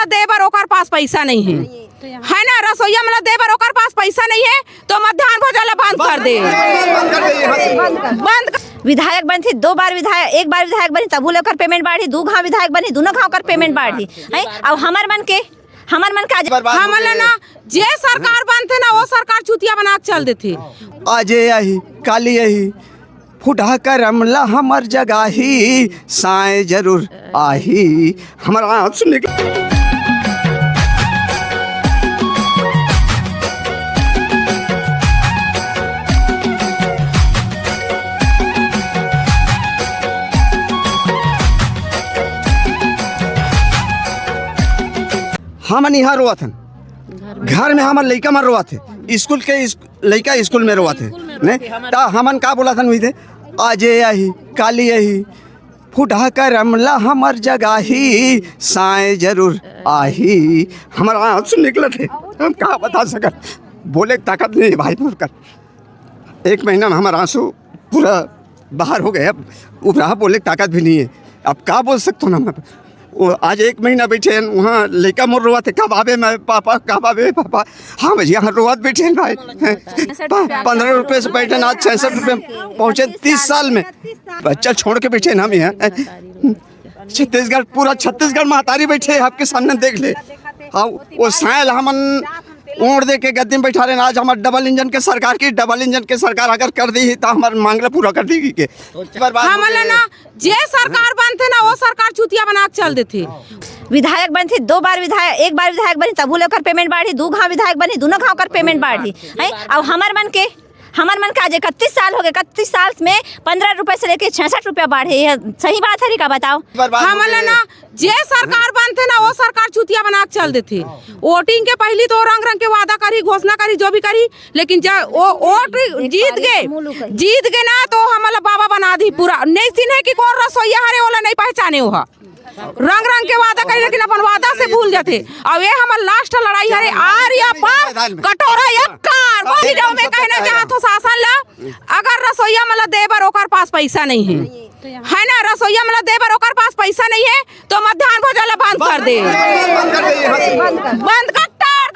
मला देबर ओकर पास पैसा नहीं है ना, रसोईया मला देबर ओकर पास पैसा नहीं है तो मध्याह्न भोजन बंद कर दे, बंद। विधायक बनी थी 2 बार विधायक, 1 बार विधायक बनी तब ओकर पेमेंट बढ़ी, 2 घाव विधायक बनी दोनों घाव कर पेमेंट बढ़ी है। अब हमर मन के हमला ना जे सरकार बनते ना वो सरकार चुतिया बना के चल देते। आज यही काली यही फुटा कर अमला हमर जगह ही साए जरूर आही हमारा आँसू निकल। हमन यहाँ रोआ थे घर में, हमारे लड़का मर रोआ थे, स्कूल के लड़का स्कूल में रोआ थे नहीं तो हमन का बोला था वही थे आज यही काली यही फुटा कर अमला हमर जगह ही साए जरूर आही हमारा आँसू निकले थे। हम कहाँ बता सकत, बोले ताकत नहीं भाई कर 1 महीना में हमारा आंसू पूरा बाहर हो गए, अब उभरा बोले ताकत भी नहीं है। अब क्या बोल सकता हूँ ना, वो आज 1 महीना बैठे हैं वहाँ लड़का मोर रोआ थे कब आवे मैं पापा कब आवे पापा। हाँ भाई यहाँ रोआ बैठे हैं भाई 15 रुपये से बैठे आज 66 रुपये पहुँचे 30 साल में बच्चा छोड़ के बैठे हम यहाँ छत्तीसगढ़ पूरा छत्तीसगढ़ महतारी बैठे आपके सामने देख ले। हाँ वो सायल हमन ओढ़ दे के गद्दी में बैठा रहे आज हमारे डबल इंजन के सरकार अगर कर दी तो हमारे मांगला पूरा कर देगी के। हमला ना जे सरकार बनते ना वो सरकार चुतिया बना के चल देते। विधायक बनी थी 2 बार विधायक, 1 बार विधायक बनी तब ओकर पेमेंट बढ़ी, 2 घाव विधायक बनी दोनों घाव कर पेमेंट बढ़ी है। अब हमर मन के आज 31 साल हो गए, 31 साल में 15 रुपए से लेके 66 रुपया बढ़े, सही बात है का बताओ। हमला ना जे सरकार बनते ना वो सरकार चुतिया बना के चल देते। वोटिंग के पहली तो रंग रंग के वादा करी, घोषणा करी, जो भी करी, लेकिन जब वो वोट जीत गए ना तो हमला बाबा बना दी पूरा। नहीं चिन्हे कि कौन रसोईया हरे वाला नहीं पहचाने हो, रंग रंग के वादा करे लेकिन अपन वादा से भूल जाते। अब ये हमार लास्ट लड़ाई हरे आर्या पर कटोरा यक्कार वही जो मैं कहना चाहत हूँ शासन ला, अगर रसोईया मला देबर ओकर पास पैसा नहीं है ना, रसोईया मला देबर ओकर पास पैसा नहीं है तो मध्याह्न भोजन बंद कर दे, बंद कट्टर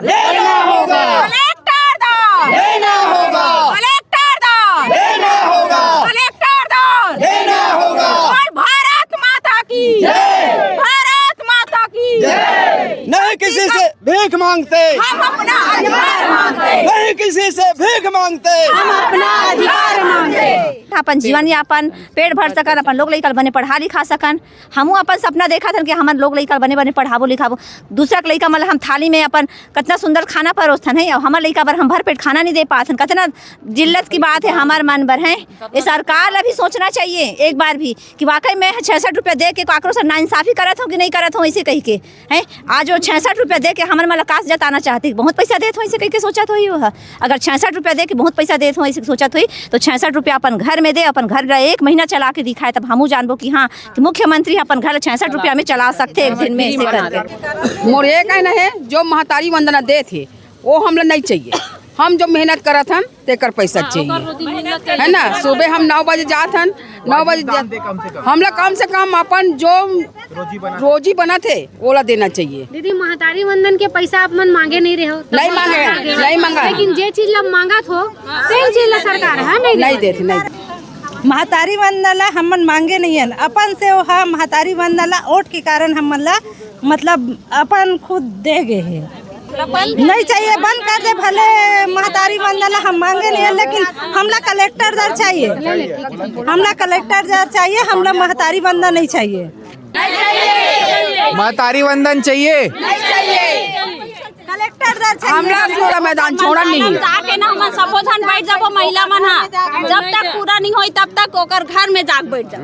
लेना होगा, कलेक्टर दो लेना होगा, कलेक्टर दो लेना होगा, कलेक्टर दो लेना होगा। और भारत माता की जय, भारत माता की जय। नहीं किसी से भीख मांगते हम अपना अधिकार मांगते, नहीं किसी से भीख मांगते हम अपना अधिकार मांगते। अपन जीवन यापन पेट भर सकन, अपन लोग लइका बने पढ़ा लिखा सकन। हमू अपन सपना देखा था कि हमार लोग लइका बने बने पढ़ाबो लिखाबो, दूसरा के लइका मतलब हम थाली में अपन कितना सुंदर खाना परोसथन है और हमार लइका बर हम भर पेट खाना नहीं दे पाथन, कितना जिल्लत की बात है हमार मन बर है। ये सरकार अभी सोचना चाहिए एक बार भी कि वाकई में 66 रुपये दे के काकरो से नाइंसाफी करत हूँ कि नहीं करत हूँ ऐसे कही के है। आज वो 66 रुपये दे के हमारे मलाकास जताना चाहती, बहुत पैसा देते हो ऐसे कही के सोचत हुई वो। अगर 66 रुपये दे के बहुत पैसा देते हो ऐसे सोचत हुई तो 66 रुपया अपन घर में दे, अपन घर 1 महीना चला के दिखाए, तब हमू जानबो कि हाँ कि मुख्यमंत्री अपन घर 66 रुपया में चला सकते एक दिन में ऐसे करके। मोर ये कहना है जो महतारी वंदना दे थे वो हमला नहीं चाहिए, हम जो मेहनत करत हन तेकर पैसा चाहिए है ना। सुबह हम 9 बजे जात हन, 9 बजे हमला कम से कम अपन जो रोजी बना थे ओला देना चाहिए। दीदी महतारी वंदन के पैसा आप मन मांगे नहीं रहे हो, नहीं मांगा, लेकिन जे चीज ला मांगत हो ते चीज ला सरकार है नहीं देती। नहीं महतारी वंदना हमन मांगे नहीं है, अपन से वो हाँ महतारी वंदना वोट के कारण हमन ला मतलब अपन खुद दे गए है। नहीं चाहिए, बंद कर दे भले महतारी वंदना हम मांगे नहीं है, लेकिन हमला कलेक्टर दर चाहिए, हमला कलेक्टर दर चाहिए, हमला महतारी वंदना नहीं चाहिए। महतारी वंदन चाहिए, कलेक्टर दर चाहिए। हमला पूरा मैदान छोड़ा नहीं है। जाके ना हम सबो धन बैठ जाबो महिला मन, जब तक पूरा नहीं होई तब तक ओकर घर में जाग बैठ जाओ।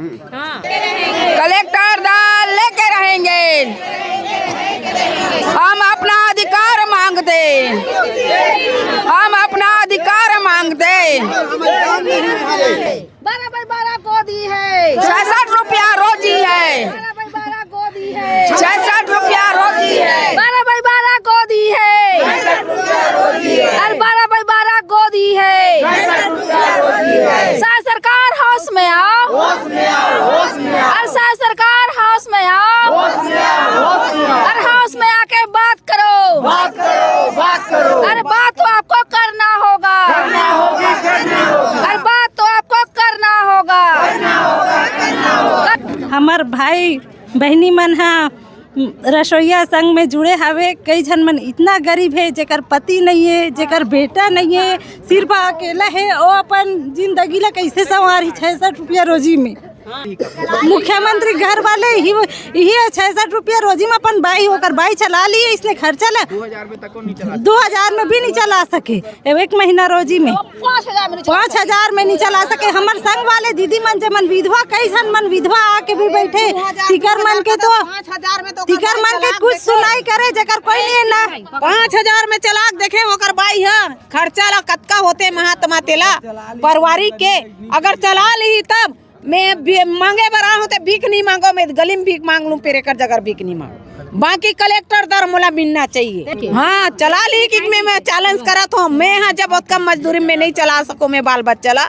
कलेक्टर दल लेके रहेंगे, हम अपना अधिकार मांगते, हम अपना अधिकार मांगते। 12 गोदी है, 66 रुपया रोजी है, 66 रुपया रोजी है, 12 गोदी है, अरे 12 गोदी है। सरकार हाउस में आओ, अरे सरकार हाउस में आओ, अरे हाउस हमार भाई बहनी मन हा रसोईया संघ में जुड़े हवे। कई जन मन इतना गरीब है जेकर पति नहीं है, जेकर बेटा नहीं है, सिर्फ अकेला है। वो अपन जिंदगी ला कैसे संवारी 66 रुपया रोजी में। मुख्यमंत्री घर वाले ही 66 रुपया रोजी में अपन बाई होकर बाई चला लिए, इसने खर्चा ला 2000 में भी नहीं चला सके। एक महीना रोजी में 5000 में नहीं चला सके। हमारे संग वाले दीदी मन जमन विधवा, कई जन मन विधवा आके भी बैठे, तिकर मन के तो तिकर मन के कुछ सुनाई करे जेकर कोई नहीं ना। 5000 में चला देखे होकर बाई है खर्चा ला कतका होते महात्मा तेला परिवारिक के। अगर चला ली तब मैं मांगे बरा होते भीख नहीं मांगो, मैं गली में भीख मांग लूं, फिर एक जगह भीख नहीं मांगो। बाकी कलेक्टर दर मोला मिलना चाहिए। हाँ चला ली कि मैं चैलेंज करा तो मैं यहाँ जब बहुत कम मजदूरी में नहीं चला सको मैं बाल बच्चा ला,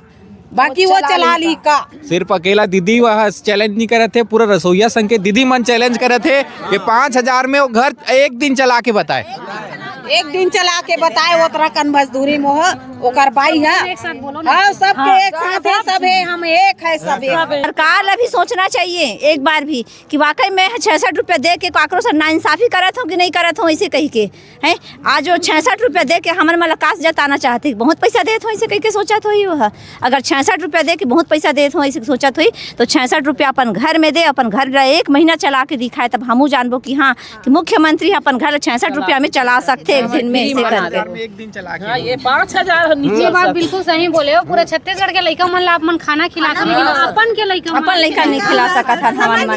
बाकी वो चला ली का। सिर्फ अकेला दीदी वह चैलेंज नहीं करे थे, पूरा रसोईया संघ के दीदी मन चैलेंज करे थे कि 5000 में वो घर एक दिन चला के बताए, एक दिन चला के बताए। वो तरह कन मजदूरी मोह ओकर बाई है। हाँ सबके एक साथ है, सब है, हम एक है, सब एक। सरकार ला भी सोचना चाहिए एक बार भी कि वाकई में 66 रुपया दे के काकरो से नाइंसाफी करत हूँ कि नहीं करत हूँ ऐसे कही के हैं। आज वो 66 रुपया दे के हमारे मलकास जताना चाहते बहुत पैसा देत हो ऐसे कही के सोचा तो ही वह। अगर 66 रुपया दे के बहुत पैसा देत हो ऐसे सोचा तो ही, तो 66 रुपया अपन घर में दे, अपन घर एक महीना चला के दिखाए, तब हमू जानबो कि हाँ कि मुख्यमंत्री अपन घर 66 रुपया में चला सकते एक दिन में ऐसे करके। एक दिन चला के ये 5000 ये बात बिल्कुल सही बोले हो। पूरा छत्तीसगढ़ के लड़का मन ला अपन खाना खिला सकते, लेकिन अपन के लड़का नहीं खिला सकत था हमार मन।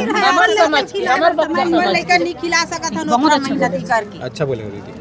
लड़का नहीं खिला सकत। अच्छा बोले दीदी।